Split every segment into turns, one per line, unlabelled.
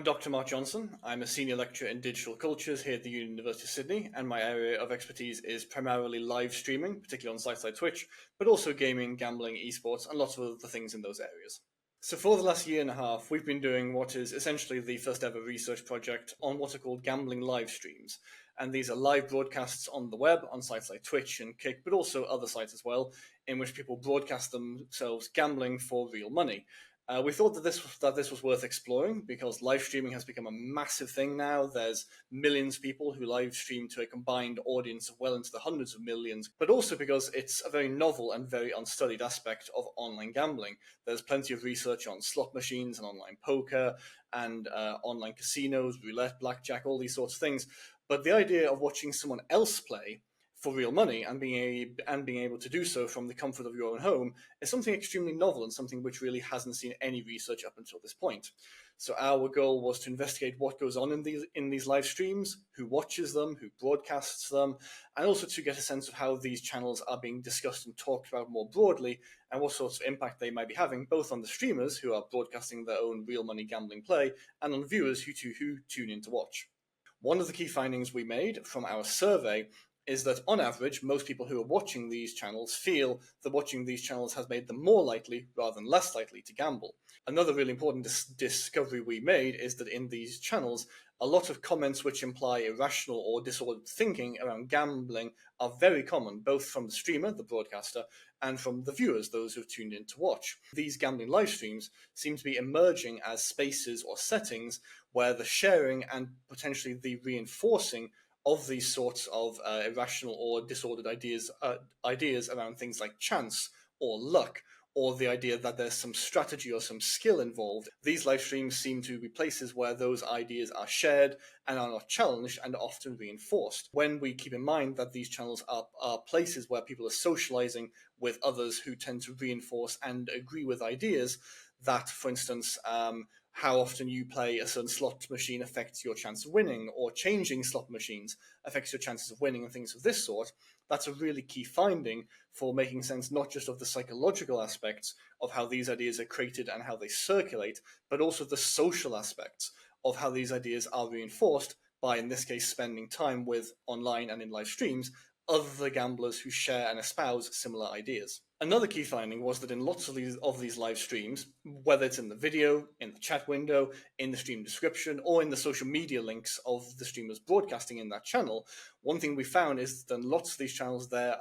I'm Dr. Mark Johnson. I'm a senior lecturer in digital cultures here at the University of Sydney, and my area of expertise is primarily live streaming, particularly on sites like Twitch, but also gaming, gambling, esports, and lots of other things in those areas. So for the last year and a half, we've been doing what is essentially the first ever research project on what are called gambling live streams. And these are live broadcasts on the web, on sites like Twitch and Kick, but also other sites as well, in which people broadcast themselves gambling for real money. We thought that this was worth exploring because live streaming has become a massive thing now. There's millions of people who live stream to a combined audience of well into the hundreds of millions, but also because it's a very novel and very unstudied aspect of online gambling. There's plenty of research on slot machines and online poker and online casinos, roulette, blackjack, all these sorts of things. But the idea of watching someone else play for real money and being able to do so from the comfort of your own home is something extremely novel and something which really hasn't seen any research up until this point. So our goal was to investigate what goes on in these live streams, who watches them, who broadcasts them, and also to get a sense of how these channels are being discussed and talked about more broadly, and what sorts of impact they might be having both on the streamers who are broadcasting their own real money gambling play and on viewers who tune in to watch. One of the key findings we made from our survey is that on average, most people who are watching these channels feel that watching these channels has made them more likely rather than less likely to gamble. Another really important discovery we made is that in these channels, a lot of comments which imply irrational or disordered thinking around gambling are very common, both from the streamer, the broadcaster, and from the viewers, those who have tuned in to watch. These gambling live streams seem to be emerging as spaces or settings where the sharing and potentially the reinforcing of these sorts of irrational or disordered ideas around things like chance or luck, or the idea that there's some strategy or some skill involved. These live streams seem to be places where those ideas are shared and are not challenged and often reinforced. When we keep in mind that these channels are places where people are socializing with others who tend to reinforce and agree with ideas, that, for instance, how often you play a certain slot machine affects your chance of winning, or changing slot machines affects your chances of winning, and things of this sort. That's a really key finding for making sense not just of the psychological aspects of how these ideas are created and how they circulate, but also the social aspects of how these ideas are reinforced by, in this case, spending time with online and in live streams other gamblers who share and espouse similar ideas. Another key finding was that in lots of these live streams, whether it's in the video, in the chat window, in the stream description, or in the social media links of the streamers broadcasting in that channel, one thing we found is that in lots of these channels there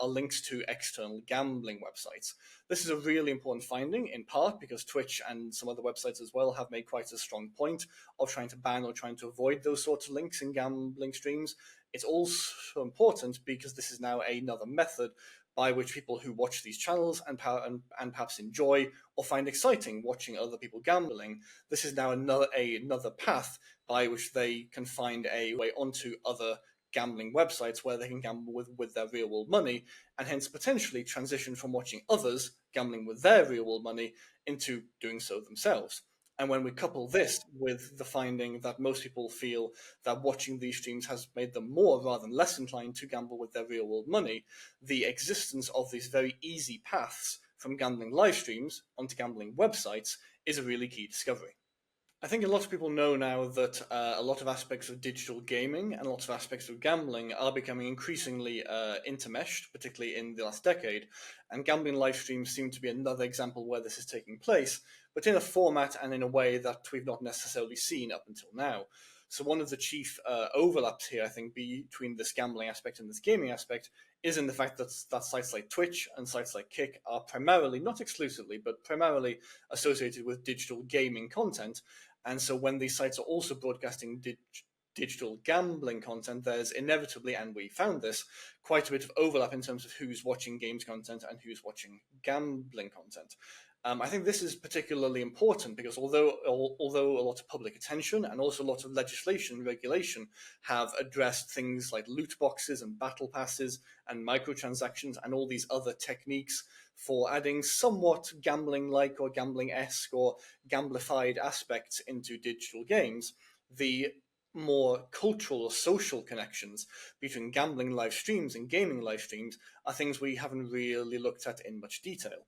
are links to external gambling websites. This is a really important finding, in part because Twitch and some other websites as well have made quite a strong point of trying to ban or trying to avoid those sorts of links in gambling streams. It's also important because this is now another method by which people who watch these channels and perhaps enjoy or find exciting watching other people gambling, this is now another path by which they can find a way onto other gambling websites where they can gamble with their real world money, and hence potentially transition from watching others gambling with their real world money into doing so themselves. And when we couple this with the finding that most people feel that watching these streams has made them more rather than less inclined to gamble with their real world money, the existence of these very easy paths from gambling live streams onto gambling websites is a really key discovery. I think a lot of people know now that a lot of aspects of digital gaming and lots of aspects of gambling are becoming increasingly intermeshed, particularly in the last decade, and gambling live streams seem to be another example where this is taking place, but in a format and in a way that we've not necessarily seen up until now. So one of the chief overlaps here, I think, between this gambling aspect and this gaming aspect is in the fact that sites like Twitch and sites like Kick are primarily, not exclusively, but primarily associated with digital gaming content. And so when these sites are also broadcasting digital gambling content, there's inevitably, and we found this, quite a bit of overlap in terms of who's watching games content and who's watching gambling content. I think this is particularly important because although a lot of public attention and also a lot of legislation and regulation have addressed things like loot boxes and battle passes and microtransactions and all these other techniques for adding somewhat gambling-like or gambling-esque or gamblified aspects into digital games, the more cultural or social connections between gambling live streams and gaming live streams are things we haven't really looked at in much detail.